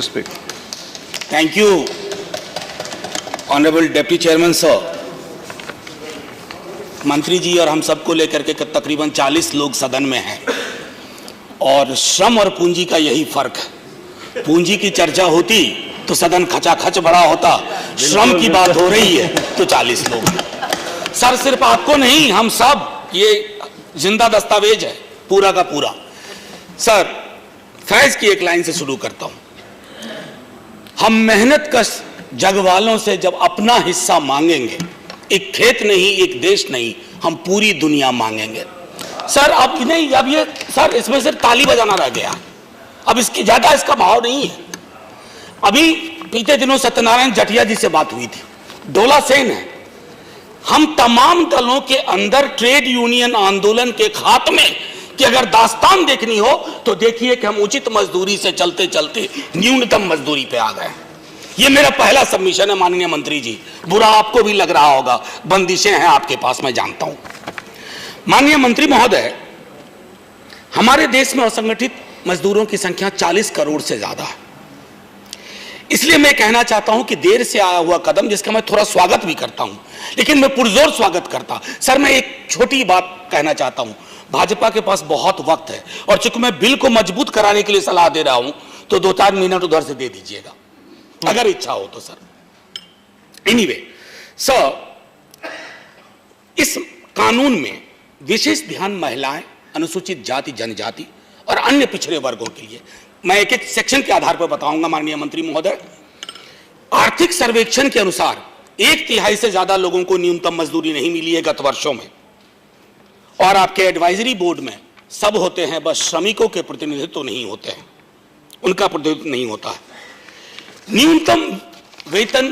Speak. Thank you, Honorable Deputy Chairman sir. मंत्री जी और हम सबको लेकर के तकरीबन 40 लोग सदन में हैं और श्रम और पूंजी का यही फर्क है। पूंजी की चर्चा होती तो सदन खचाखच बड़ा होता, श्रम की बात हो रही है तो 40 लोग हैं। सर सिर्फ आपको नहीं, हम सब, ये जिंदा दस्तावेज है पूरा का पूरा। सर फैज की एक लाइन से शुरू करता हूं। हम मेहनत कश जग वालों से जब अपना हिस्सा मांगेंगे, एक खेत नहीं, एक देश नहीं, हम पूरी दुनिया मांगेंगे। सर अब नहीं, अब ये सर इसमें सिर्फ ताली बजाना रह गया, अब इसकी ज्यादा इसका भाव नहीं है। अभी बीते दिनों सत्यनारायण जटिया जी से बात हुई थी, डोला सेन है। हम तमाम दलों के अंदर ट्रेड यूनियन आंदोलन के खात्मे कि अगर दास्तान देखनी हो तो देखिए कि हम उचित मजदूरी से चलते चलते न्यूनतम मजदूरी पे आ गए। ये मेरा पहला सबमिशन है माननीय मंत्री जी, बुरा आपको भी लग रहा होगा, बंदिशें हैं आपके पास, मैं जानता हूं। माननीय मंत्री महोदय, हमारे देश में असंगठित मजदूरों की संख्या 40 करोड़ से ज्यादा है। इसलिए मैं कहना चाहता हूं कि देर से आया हुआ कदम, जिसका मैं थोड़ा स्वागत भी करता हूं, लेकिन मैं पुरजोर स्वागत करता। सर मैं एक छोटी बात कहना चाहता हूं, भाजपा के पास बहुत वक्त है और चूंकि मैं बिल को मजबूत कराने के लिए सलाह दे रहा हूं तो 2-4 मिनट उधर से दे दीजिएगा अगर इच्छा हो तो। सर एनीवे सर, इस कानून में विशेष ध्यान महिलाएं, अनुसूचित जाति जनजाति और अन्य पिछड़े वर्गों के लिए, मैं एक एक सेक्शन के आधार पर बताऊंगा माननीय मंत्री महोदय। आर्थिक सर्वेक्षण के अनुसार 1/3 से ज्यादा लोगों को न्यूनतम मजदूरी नहीं मिली है गत वर्षों में, और आपके एडवाइजरी बोर्ड में सब होते हैं, बस श्रमिकों के प्रतिनिधित्व तो नहीं होते हैं, उनका प्रतिनिधित्व नहीं होता है। न्यूनतम वेतन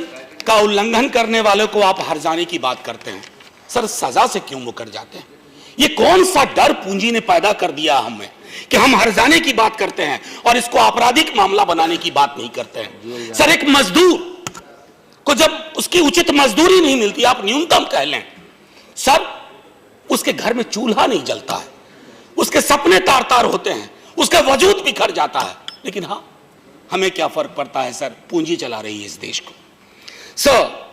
का उल्लंघन करने वालों को आप हर्जाने की बात करते हैं, सर सजा से क्यों मुकर जाते हैं? ये कौन सा डर पूंजी ने पैदा कर दिया हमें कि हम हर्जाने की बात करते हैं और इसको आपराधिक मामला बनाने की बात नहीं करते हैं? सर एक मजदूर को जब उसकी उचित मजदूरी नहीं मिलती, आप न्यूनतम कह लें, सर उसके घर में चूल्हा नहीं जलता है, उसके सपने तार तार होते हैं, उसका वजूद बिखर जाता है, लेकिन हाँ हमें क्या फर्क पड़ता है? सर पूंजी चला रही है इस देश को। सर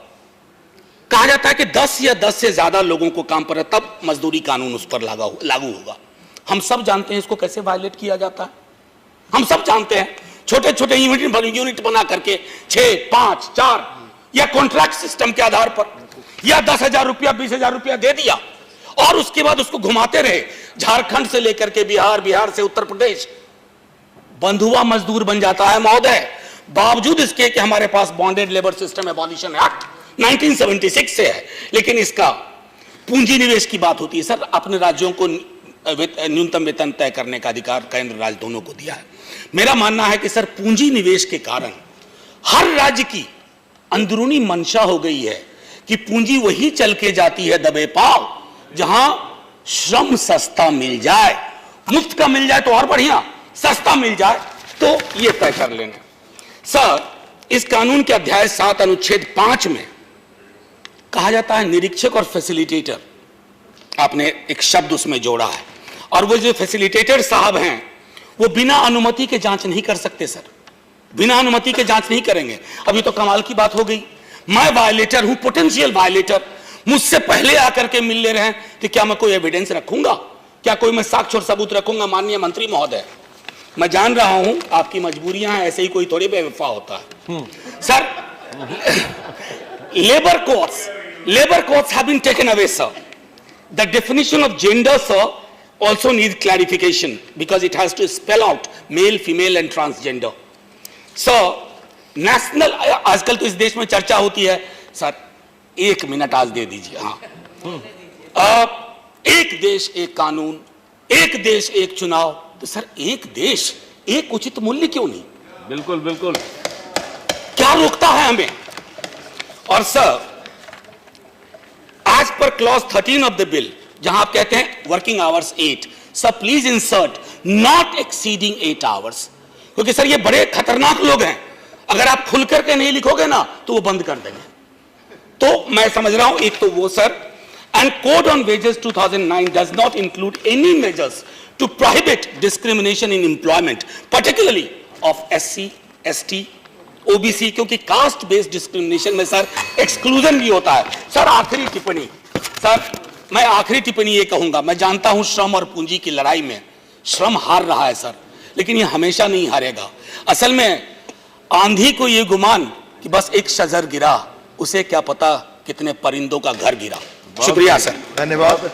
कहा जाता है कि 10 या 10 से ज्यादा लोगों को काम पर है तब मजदूरी कानून उस पर लागू होगा। हम सब जानते हैं इसको कैसे वायलेट किया जाता है, हम सब जानते हैं। छोटे छोटे यूनिट बना करके 6, 5, 4 या कॉन्ट्रैक्ट सिस्टम के आधार पर या 10,000 रुपया 20,000 रुपया दे दिया और उसके बाद उसको घुमाते रहे, झारखंड से लेकर के बिहार, बिहार से उत्तर प्रदेश, बंधुआ मजदूर बन जाता है महोदय। बावजूद इसके कि हमारे पास bonded labour system abolition act 1976 से है, लेकिन इसका पूंजी निवेश की बात होती है। सर अपने राज्यों को न्यूनतम वेतन तय करने का अधिकार केंद्र राज्य दोनों को दिया है। मेरा मानना है कि सर पूंजी निवेश के कारण हर राज्य की अंदरूनी मंशा हो गई है कि पूंजी वही चल के जाती है दबे पांव जहां श्रम सस्ता मिल जाए, मुफ्त का मिल जाए तो और बढ़िया, सस्ता मिल जाए तो ये तय कर लेना। सर इस कानून के अध्याय 7 अनुच्छेद 5 में कहा जाता है निरीक्षक और फैसिलिटेटर, आपने एक शब्द उसमें जोड़ा है, और वो जो फैसिलिटेटर साहब हैं वो बिना अनुमति के जांच नहीं कर सकते। सर बिना अनुमति के जांच नहीं करेंगे। अभी तो कमाल की बात हो गई, मैं वायलेटर हूं, पोटेंशियल वायलेटर, मुझसे पहले आकर के मिल ले रहे हैं, तो क्या मैं कोई एविडेंस रखूंगा? क्या कोई मैं साक्ष्य और सबूत रखूंगा? माननीय मंत्री महोदय, मैं जान रहा हूं आपकी मजबूरियां हैं, ऐसे ही कोई थोड़ी बेवफा होता है। Sir labour courts have been taken away, sir. The definition of gender, sir, also needs clarification because it has to spell out male, female and transgender. So national, आजकल तो इस देश में चर्चा होती है, सर 1 मिनट आज दे दीजिए। हाँ, एक देश एक कानून, एक देश एक चुनाव, तो सर एक देश एक उचित मूल्य क्यों नहीं? बिल्कुल बिल्कुल, क्या रोकता है हमें? और सर आज पर क्लॉज 13 ऑफ द बिल जहां आप कहते हैं working hours 8, sir please insert not exceeding 8 hours, क्योंकि सर ये बड़े खतरनाक लोग हैं, अगर आप खुल करके नहीं लिखोगे ना तो वो बंद कर देंगे। तो मैं समझ रहा हूं एक तो वो sir, and code on wages 2009 does not include any measures to prohibit discrimination in employment, particularly of SC, ST, OBC, क्योंकि कास्ट बेस्ड डिस्क्रिमिनेशन में सर एक्सक्लूजन भी होता है। सर आखिरी टिप्पणी, सर मैं आखिरी टिप्पणी ये कहूंगा, मैं जानता हूं श्रम और पूंजी की लड़ाई में श्रम हार रहा है सर, लेकिन ये हमेशा नहीं हारेगा। असल में आंधी को ये गुमान कि बस एक शजर गिरा, उसे क्या पता कितने परिंदों का घर गिरा। शुक्रिया सर, धन्यवाद।